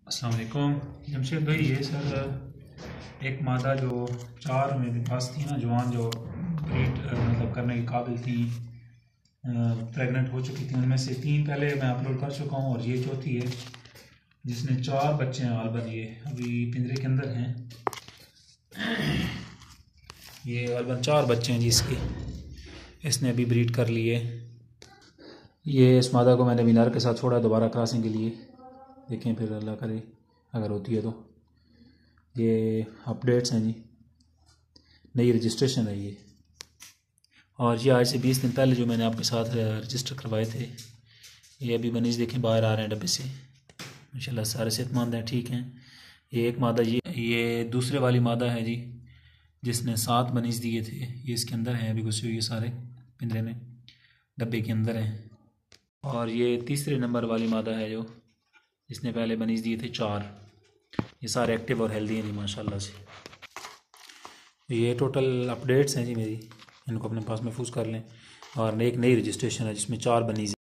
अस्सलाम वालेकुम जमशेद भाई। ये सर एक मादा जो 4 मेरे पास थी ना, जवान जो ब्रीड मतलब करने के काबिल थी, प्रेग्नेंट हो चुकी थी, उनमें से 3 पहले मैं अपलोड कर चुका हूँ और ये चौथी है जिसने 4 बच्चे हैं। गालबन ये अभी पिंजरे के अंदर हैं। ये गालबन 4 बच्चे हैं जिसके इसने अभी ब्रीड कर लिए। ये इस मादा को मैंने मीनार के साथ छोड़ा दोबारा क्रॉसिंग के लिए। देखें फिर अल्लाह करे अगर होती है तो। ये अपडेट्स हैं जी, नई रजिस्ट्रेशन है ये। और ये आज से 20 दिन पहले जो मैंने आपके साथ रजिस्टर करवाए थे, ये अभी बनीज देखें बाहर आ रहे हैं डब्बे से। माशाल्लाह सारे सेहतमंद हैं, ठीक हैं। ये एक मादा ये दूसरे वाली मादा है जी, जिसने 7 बनीज दिए थे। ये इसके अंदर हैं अभी घुसे हुए सारे पिंजरे में, डब्बे के अंदर हैं। और ये तीसरे नंबर वाली मादा है जो जिसने पहले बनीज दिए थे 4। ये सारे एक्टिव और हेल्दी हैं जी माशाल्लाह से। ये टोटल अपडेट्स हैं जी मेरी, इनको अपने पास महफूज कर लें। और एक नई रजिस्ट्रेशन है जिसमें 4 बनीज